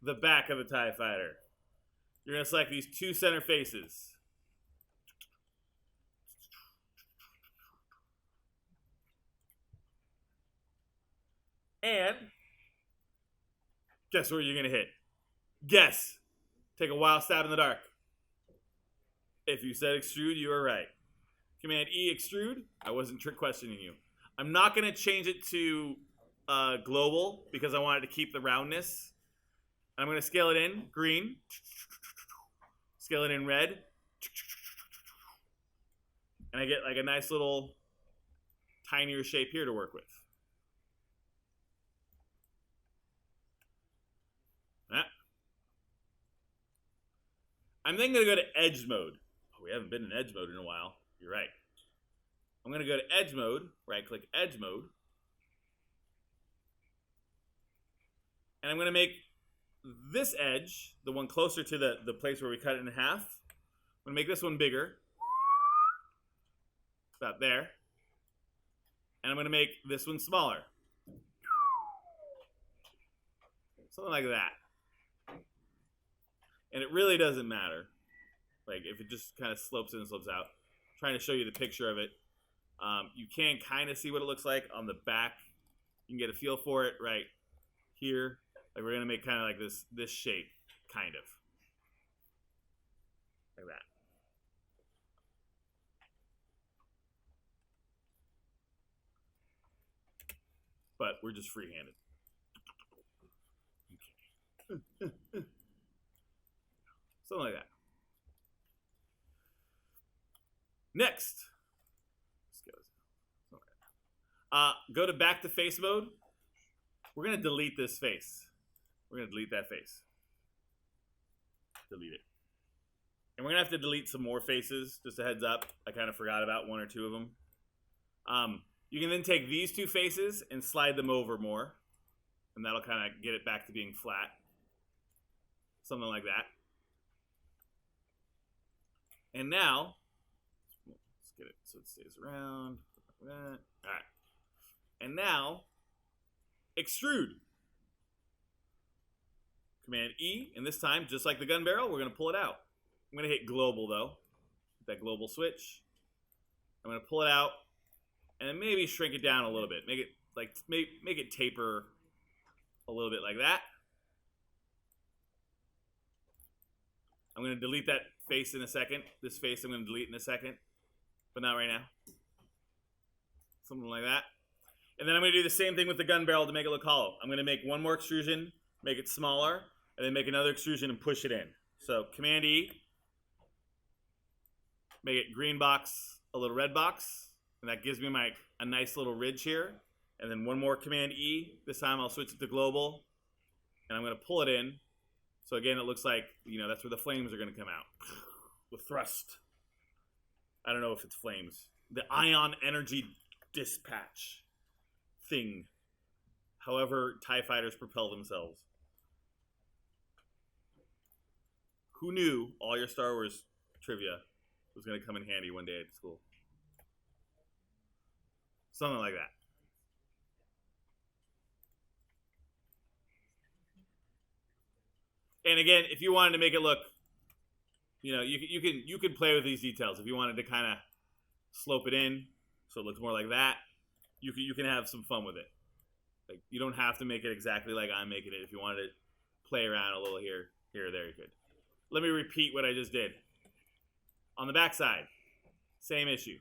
The back of the TIE fighter. You're going to select these 2 center faces. And guess where you're going to hit? Guess. Take a wild stab in the dark. If you said extrude, you were right. Command E, extrude. I wasn't trick questioning you. I'm not going to change it to global because I wanted to keep the roundness. I'm going to scale it in green. Scale it in red. And I get like a nice little tinier shape here to work with. I'm then going to go to edge mode. Oh, we haven't been in edge mode in a while. You're right. I'm going to go to edge mode, right-click edge mode. And I'm going to make this edge, the one closer to the place where we cut it in half. I'm going to make this one bigger. About there. And I'm going to make this one smaller. Something like that. And it really doesn't matter. Like, if it just kind of slopes in and slopes out. I'm trying to show you the picture of it. You can kind of see what it looks like on the back. You can get a feel for it right here. Like, we're going to make kind of like this shape, kind of. Like that. But we're just free-handed. Okay. Something like that. Next. Go to back to face mode. We're going to delete this face. We're going to delete that face. Delete it. And we're going to have to delete some more faces. Just a heads up. I kind of forgot about 1 or 2 of them. You can then take these two faces and slide them over more, and that'll kind of get it back to being flat. Something like that. And now, let's get it so it stays around. All right. And now, extrude. Command E, and this time, just like the gun barrel, we're going to pull it out. I'm going to hit global, though. That global switch. I'm going to pull it out, and then maybe shrink it down a little bit. Make it like make it taper a little bit like that. I'm going to delete that face in a second. This face I'm going to delete in a second, but not right now. Something like that. And then I'm going to do the same thing with the gun barrel to make it look hollow. I'm going to make one more extrusion, make it smaller, and then make another extrusion and push it in. So Command E, make it green box, a little red box, and that gives me a nice little ridge here. And then one more Command E. This time I'll switch it to global, and I'm going to pull it in. So again, it looks like, that's where the flames are going to come out. With thrust. I don't know if it's flames. The ion energy dispatch thing. However TIE fighters propel themselves. Who knew all your Star Wars trivia was going to come in handy one day at school? Something like that. And again, if you wanted to make it look, you can play with these details. If you wanted to kind of slope it in so it looks more like that, you can have some fun with it. Like, you don't have to make it exactly like I'm making it. If you wanted to play around a little here or there, you could. Let me repeat what I just did. On the back side, same issue.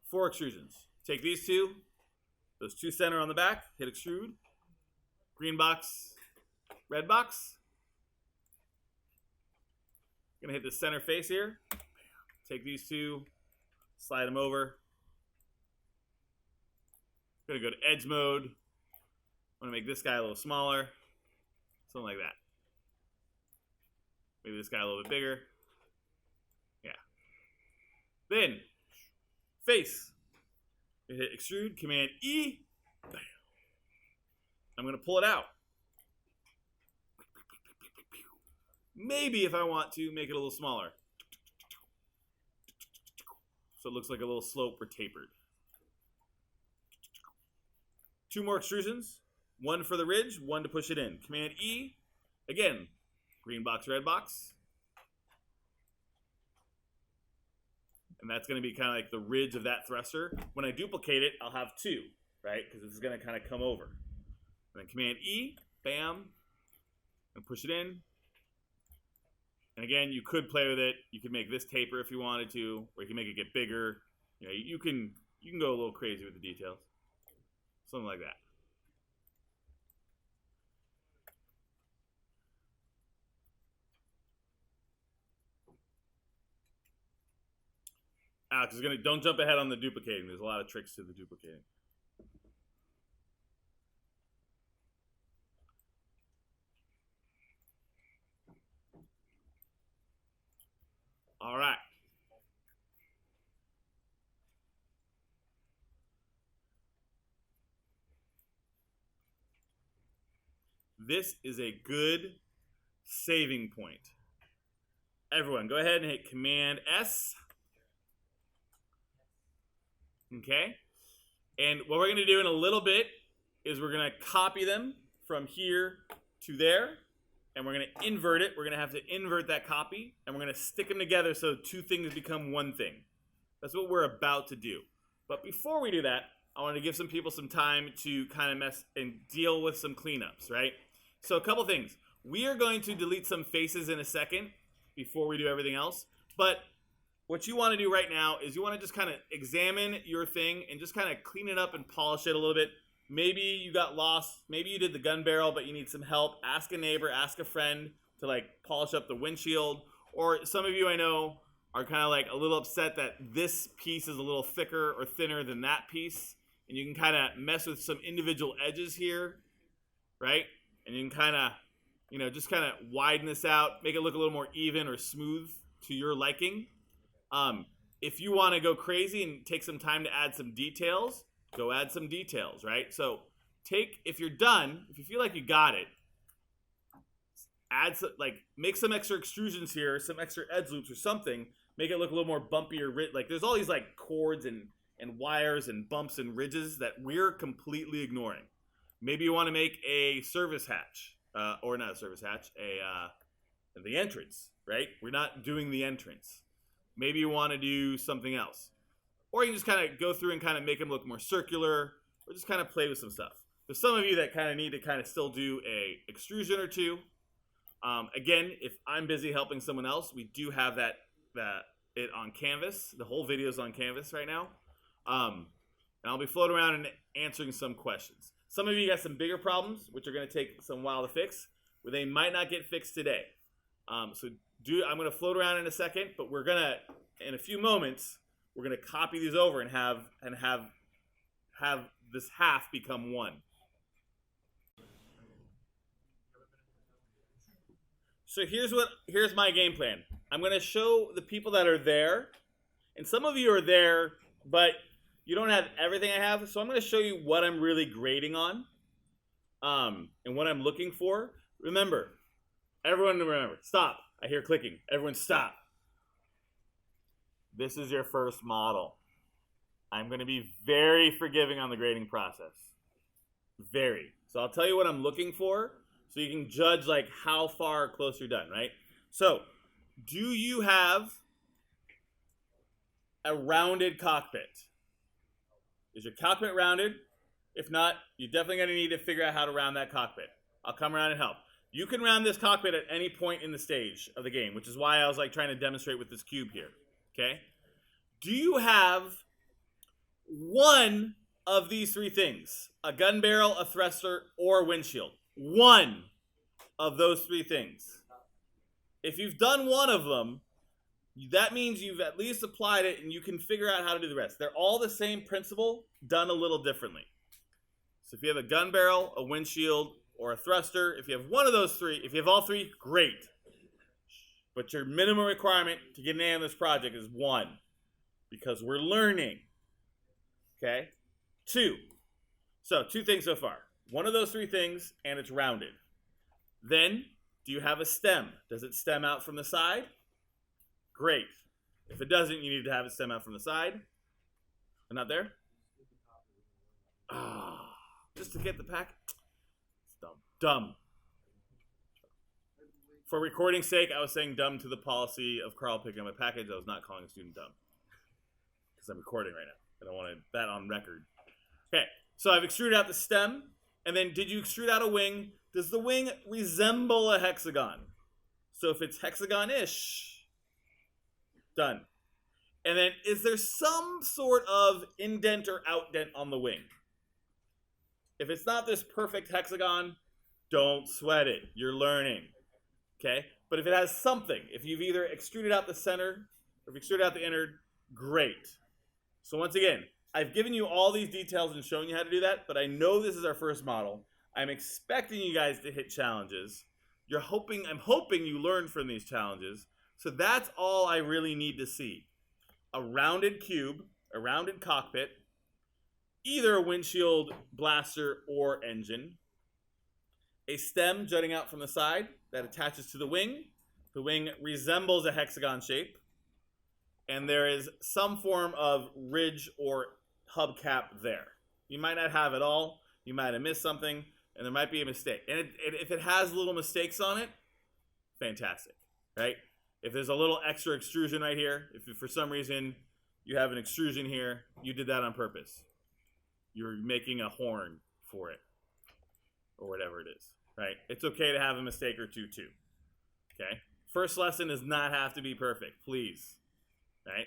4 extrusions. Take these two, those two center on the back, hit extrude, green box, red box. Gonna hit the center face here. Take these two, slide them over. Gonna go to edge mode. I'm gonna make this guy a little smaller. Something like that. Maybe this guy a little bit bigger. Yeah. Then, face. Hit extrude, Command E. Bam. I'm gonna pull it out. Maybe if I want to, make it a little smaller. So it looks like a little slope or tapered. 2 more extrusions. 1 for the ridge, 1 to push it in. Command E. Again, green box, red box. And that's going to be kind of like the ridge of that thruster. When I duplicate it, I'll have 2, right? Because this is going to kind of come over. And then Command E, bam, and push it in. And again, you could play with it. You could make this taper if you wanted to, or you can make it get bigger. You can go a little crazy with the details. Something like that. Alex is don't jump ahead on the duplicating. There's a lot of tricks to the duplicating. All right. This is a good saving point. Everyone, go ahead and hit Command S. Okay? And what we're going to do in a little bit is we're going to copy them from here to there. And we're going to invert it. We're going to have to invert that copy. And we're going to stick them together so 2 things become 1 thing. That's what we're about to do. But before we do that, I want to give some people some time to kind of mess and deal with some cleanups, right? So a couple things. We are going to delete some faces in a second before we do everything else. But what you want to do right now is you want to just kind of examine your thing and just kind of clean it up and polish it a little bit. Maybe you got lost. Maybe you did the gun barrel, but you need some help. Ask a neighbor, ask a friend to polish up the windshield. Or some of you I know are kind of a little upset that this piece is a little thicker or thinner than that piece. And you can kind of mess with some individual edges here, right? And you can kind of, just kind of widen this out, make it look a little more even or smooth to your liking. If you want to go crazy and take some time to add some details, go add some details, right? So if you're done, if you feel like you got it, add some, make some extra extrusions here, some extra edge loops or something, make it look a little more bumpy or like there's all these like cords and wires and bumps and ridges that we're completely ignoring. Maybe you want to make a service hatch, or not a service hatch, the entrance, right? We're not doing the entrance. Maybe you want to do something else. Or you can just kind of go through and kind of make them look more circular, or just kind of play with some stuff. There's some of you that kind of need to kind of still do a extrusion or two. Again, if I'm busy helping someone else, we do have it on Canvas. The whole video is on Canvas right now. And I'll be floating around and answering some questions. Some of you got some bigger problems, which are going to take some while to fix, where they might not get fixed today. I'm going to float around in a second, but we're going to, in a few moments, we're going to copy these over and have this half become one. So here's my game plan. I'm going to show the people that are there, and some of you are there, but you don't have everything I have. So I'm going to show you what I'm really grading on, and what I'm looking for. Everyone remember, stop. I hear clicking. Everyone stop. This is your first model. I'm going to be very forgiving on the grading process. Very. So I'll tell you what I'm looking for so you can judge like how far close you're done, right? So, do you have a rounded cockpit? Is your cockpit rounded? If not, you're definitely going to need to figure out how to round that cockpit. I'll come around and help. You can round this cockpit at any point in the stage of the game, which is why I was like trying to demonstrate with this cube here. Okay? Do you have one of these three things? A gun barrel, a thruster, or a windshield? One of those three things. If you've done one of them, that means you've at least applied it and you can figure out how to do the rest. They're all the same principle, done a little differently. So if you have a gun barrel, a windshield, or a thruster, if you have one of those three, if you have all three, great. But your minimum requirement to get an A on this project is one, because we're learning. Okay? Two. So, two things so far. One of those three things, and it's rounded. Then, do you have a stem? Does it stem out from the side? Great. If it doesn't, you need to have it stem out from the side. Not there? Just to get the pack. Dumb. For recording's sake, I was saying dumb to the policy of Carl picking up a package. I was not calling a student dumb. Because I'm recording right now. I don't want that on record. Okay, so I've extruded out the stem. And then did you extrude out a wing? Does the wing resemble a hexagon? So if it's hexagon-ish, done. And then is there some sort of indent or outdent on the wing? If it's not this perfect hexagon, don't sweat it. You're learning. Okay? But if it has something, if you've either extruded out the center or if extruded out the innard, great. So once again, I've given you all these details and shown you how to do that, but I know this is our first model. I'm expecting you guys to hit challenges. I'm hoping you learn from these challenges. So that's all I really need to see. A rounded cube, a rounded cockpit, either a windshield, blaster, or engine. A stem jutting out from the side that attaches to the wing. The wing resembles a hexagon shape. And there is some form of ridge or hubcap there. You might not have it all. You might have missed something. And there might be a mistake. And if it has little mistakes on it, fantastic, right? If there's a little extra extrusion right here, if for some reason you have an extrusion here, you did that on purpose. You're making a horn for it or whatever it is, right? It's okay to have a mistake or two too, okay? First lesson does not have to be perfect, please, right?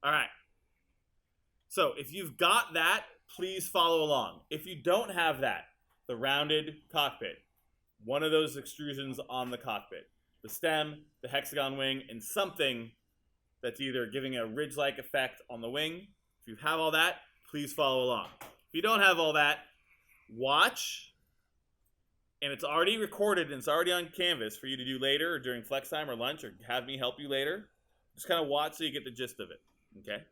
All right. So if you've got that, please follow along. If you don't have that, the rounded cockpit, one of those extrusions on the cockpit, the stem, the hexagon wing, and something that's either giving a ridge-like effect on the wing. If you have all that, please follow along. If you don't have all that, watch and it's already recorded and it's already on canvas for you to do later or during flex time or lunch or have me help you later. Just kind of watch so you get the gist of it, okay?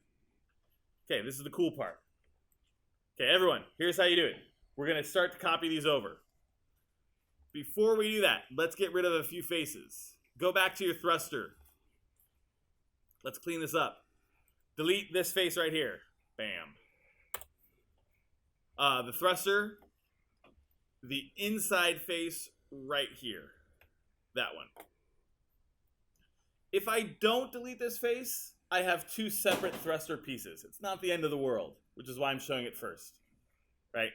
Okay, this is the cool part. Okay, everyone, here's how you do it. We're going to start to copy these over. Before we do that, let's get rid of a few faces. Go back to your thruster. Let's clean this up. Delete this face right here. Bam. The thruster, the inside face right here. That one. If I don't delete this face, I have two separate thruster pieces. It's not the end of the world, which is why I'm showing it first. Right?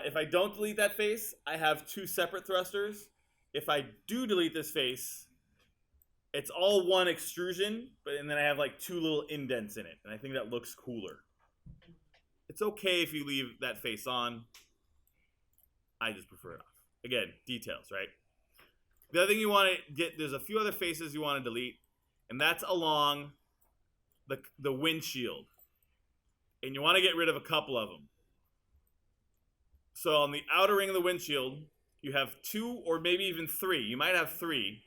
If I don't delete that face, I have two separate thrusters. If I do delete this face, it's all one extrusion, and then I have like two little indents in it, and I think that looks cooler. It's okay if you leave that face on. I just prefer it off. Again, details, right? The other thing you want to get, there's a few other faces you want to delete, and that's along the windshield. And you want to get rid of a couple of them. So on the outer ring of the windshield, you have two or maybe even three. You might have three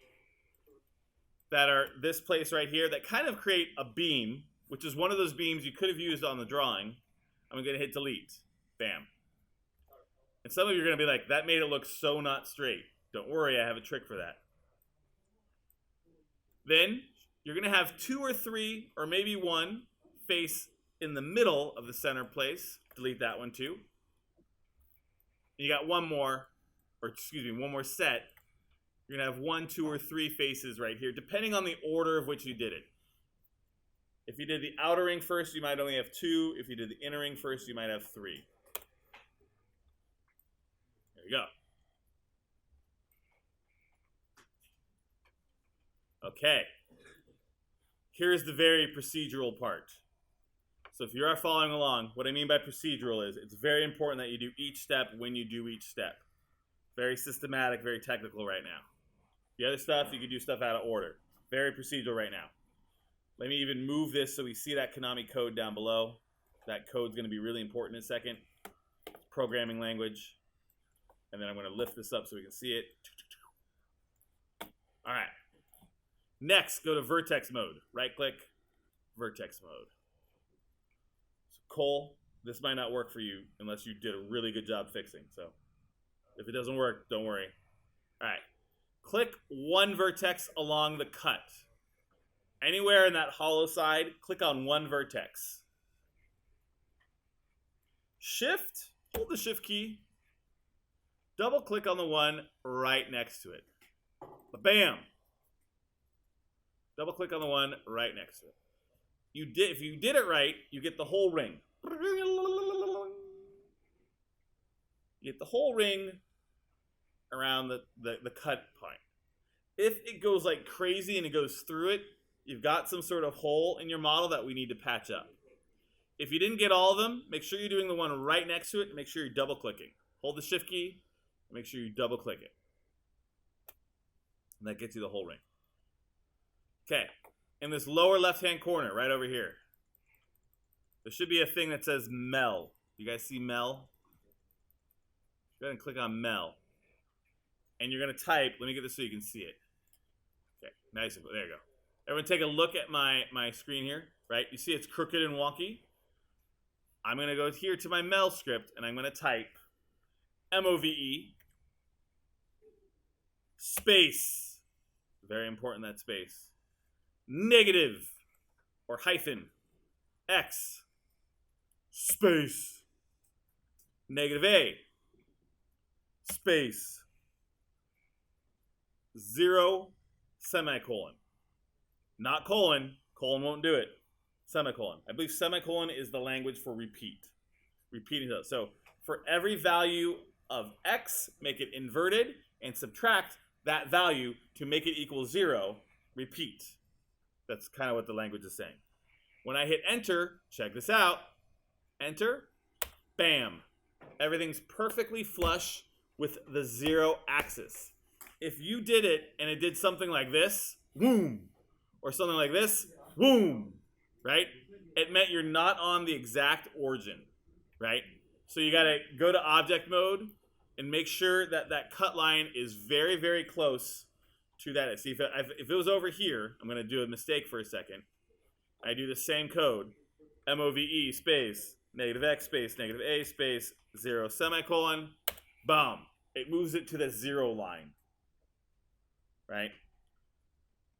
that are this place right here that kind of create a beam, which is one of those beams you could have used on the drawing. I'm going to hit delete. Bam. And some of you are going to be like, that made it look so not straight. Don't worry, I have a trick for that. Then you're going to have two or three or maybe one face in the middle of the center place. Delete that one too. You got one more, or excuse me, one more set. You're going to have one, two, or three faces right here, depending on the order of which you did it. If you did the outer ring first, you might only have two. If you did the inner ring first, you might have three. There you go. Okay. Here's the very procedural part. So if you are following along, what I mean by procedural is it's very important that you do each step when you do each step. Very systematic, very technical right now. The other stuff, you can do stuff out of order. Very procedural right now. Let me even move this so we see that Konami code down below. That code's going to be really important in a second. Programming language. And then I'm going to lift this up so we can see it. All right. Next, go to Vertex Mode. Right-click, Vertex Mode. So Cole, this might not work for you unless you did a really good job fixing. So if it doesn't work, don't worry. All right. Click one vertex along the cut. Anywhere in that hollow side, click on one vertex. Shift, hold the shift key. Double click on the one right next to it. Bam! Double click on the one right next to it. If you did it right, you get the whole ring. You get the whole ring around the cut point. If it goes like crazy and it goes through it, you've got some sort of hole in your model that we need to patch up. If you didn't get all of them, make sure you're doing the one right next to it and make sure you're double clicking. Hold the shift key, and make sure you double click it. And that gets you the whole ring. Okay, in this lower left-hand corner, right over here, there should be a thing that says Mel. You guys see Mel? Go ahead and click on Mel. And you're going to type, let me get this so you can see it. Okay, nice and there you go. Everyone take a look at my screen here, right? You see it's crooked and wonky? I'm going to go here to my Mel script, and I'm going to type MOVE space. Very important, that space. Negative or hyphen X space negative A space 0 semicolon. Not colon. Colon won't do it. Semicolon. I believe semicolon is the language for repeat. Repeating those. So for every value of X, make it inverted and subtract that value to make it equal 0. Repeat. That's kind of what the language is saying. When I hit enter, check this out. Enter. Bam. Everything's perfectly flush with the 0 axis. If you did it and it did something like this, boom, or something like this, boom, right? It meant you're not on the exact origin, right? So you got to go to object mode, and make sure that that cut line is very, very close to that. See, if it was over here, I'm going to do a mistake for a second. I do the same code, MOVE space, -x space, -a space, 0 semicolon, boom. It moves it to the 0 line, right?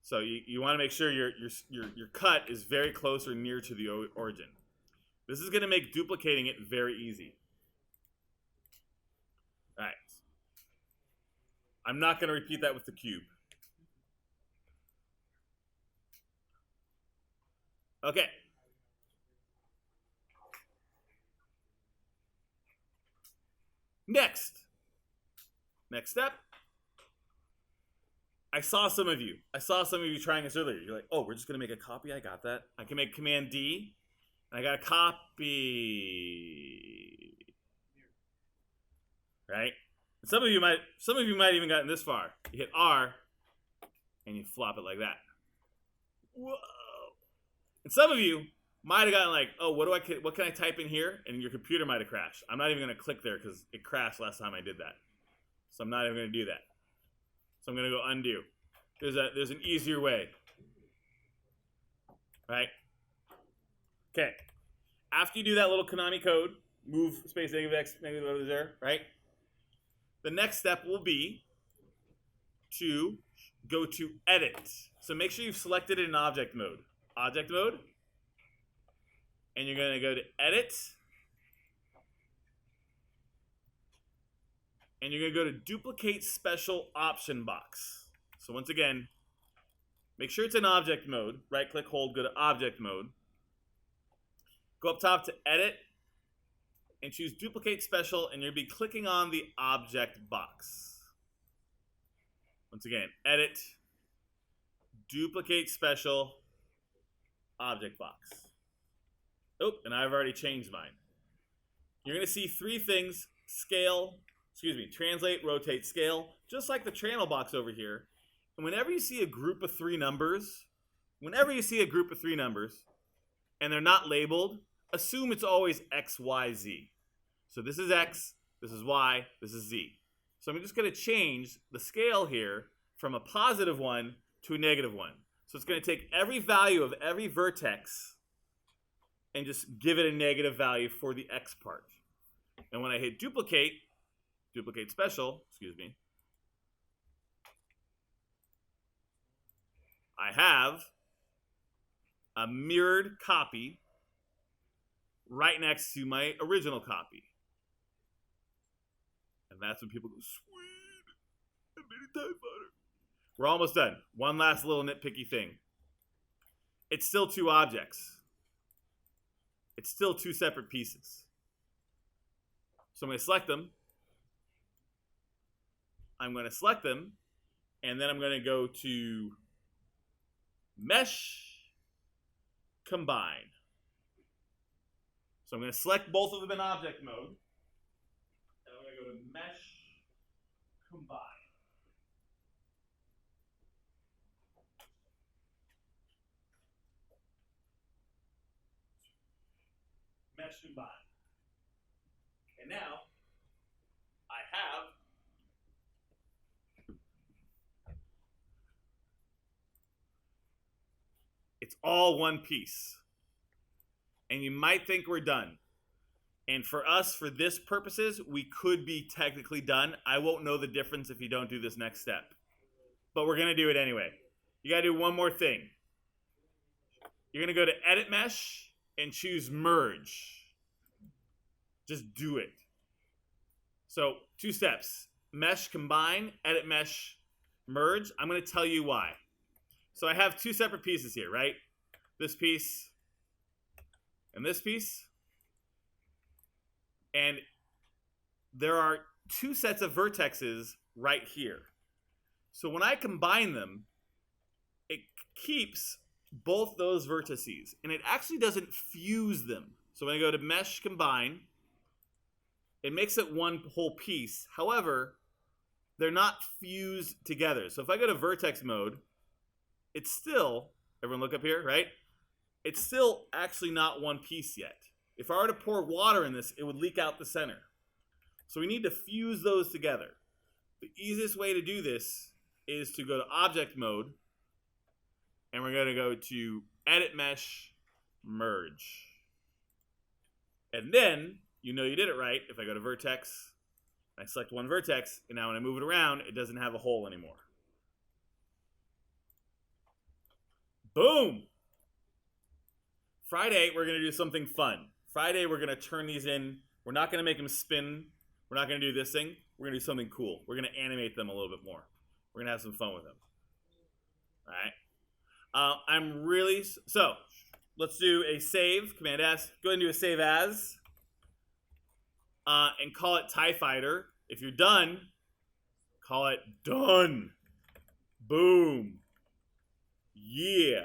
So you want to make sure your cut is very close or near to the origin. This is going to make duplicating it very easy. All right. I'm not going to repeat that with the cube. Okay. Next step. I saw some of you trying this earlier. You're like, oh, we're just going to make a copy. I got that. I can make Command D. And I got a copy. Right? And some of you might even gotten this far. You hit R and you flop it like that. Whoa. And some of you might have gotten like, oh, what can I type in here? And your computer might have crashed. I'm not even going to click there because it crashed last time I did that. So I'm not even going to do that. So I'm going to go undo. There's an easier way. Right? Okay. After you do that little Konami code, move space -x, -0, right? The next step will be to go to edit. So make sure you've selected it in object mode. Object mode. And you're going to go to edit. And you're going to go to duplicate special option box. So once again, make sure it's in object mode. Right click, hold, go to object mode. Go up top to edit and choose duplicate special, and you'll be clicking on the object box. Once again, edit, duplicate special, object box. Oh, and I've already changed mine. You're going to see three things: translate, rotate, scale, just like the channel box over here. And whenever you see a group of three numbers, and they're not labeled, assume it's always X, Y, Z. So this is X, this is Y, this is Z. So I'm just going to change the scale here from a +1 to a -1. So it's going to take every value of every vertex and just give it a negative value for the X part. And when I hit duplicate special, I have a mirrored copy right next to my original copy. And that's when people go, sweet, a mini TIE fighter. We're almost done. One last little nitpicky thing. It's still two objects. It's still two separate pieces. So I'm going to select them. And then I'm going to go to Mesh, Combine. So I'm going to select both of them in object mode. And I'm going to go to Mesh, Combine. Mesh, Combine. And now I have it's all one piece. And you might think we're done. And for us, for this purposes, we could be technically done. I won't know the difference if you don't do this next step. But we're going to do it anyway. You got to do one more thing. You're going to go to Edit Mesh and choose Merge. Just do it. So, two steps. Mesh Combine, Edit Mesh, Merge. I'm going to tell you why. So I have two separate pieces here, right? This piece and this piece. And there are two sets of vertexes right here. So when I combine them, it keeps both those vertices. And it actually doesn't fuse them. So when I go to Mesh Combine, it makes it one whole piece. However, they're not fused together. So if I go to Vertex Mode, it's still, everyone look up here, right? It's still actually not one piece yet. If I were to pour water in this, it would leak out the center. So we need to fuse those together. The easiest way to do this is to go to Object Mode, and we're going to go to Edit Mesh, Merge. And then, you know you did it right if I go to Vertex, I select one vertex, and now when I move it around, it doesn't have a hole anymore. Boom! Friday, we're going to do something fun. Friday, we're going to turn these in. We're not going to make them spin. We're not going to do this thing. We're going to do something cool. We're going to animate them a little bit more. We're going to have some fun with them. All right? So, let's do a save. Command S. Go ahead and do a save as. And call it TIE Fighter. If you're done, call it done. Boom. Yeah.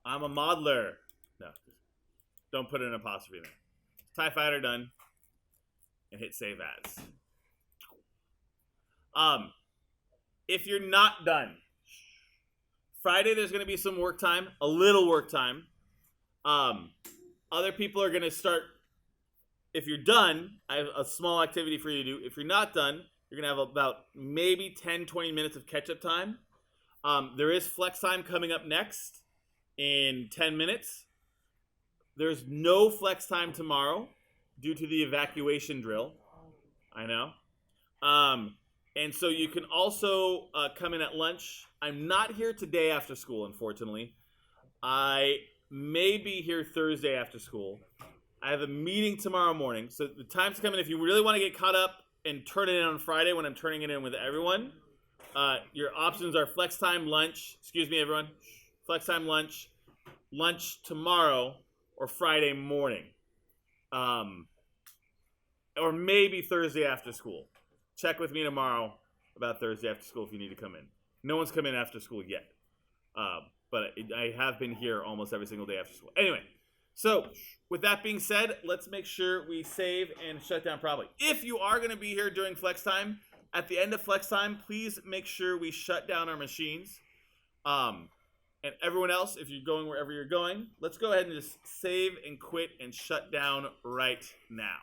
I'm a modeler. No, don't put an apostrophe there. TIE Fighter done. And hit save as. If you're not done, Friday there's going to be some work time, a little work time. Other people are going to start. If you're done, I have a small activity for you to do. If you're not done, you're going to have about maybe 10, 20 minutes of catch-up time. There is flex time coming up next in 10 minutes. There's no flex time tomorrow due to the evacuation drill. I know. And so you can also come in at lunch. I'm not here today after school, unfortunately. I may be here Thursday after school. I have a meeting tomorrow morning. So the time's coming. If you really want to get caught up and turn it in on Friday when I'm turning it in with everyone, your options are flex time, lunch. Excuse me, everyone. Flex time, lunch tomorrow, or Friday morning. Or maybe Thursday after school. Check with me tomorrow about Thursday after school if you need to come in. No one's come in after school yet. But I have been here almost every single day after school. Anyway, so with that being said, let's make sure we save and shut down properly. If you are going to be here during flex time, at the end of flex time, please make sure we shut down our machines. And everyone else, if you're going wherever you're going, let's go ahead and just save and quit and shut down right now.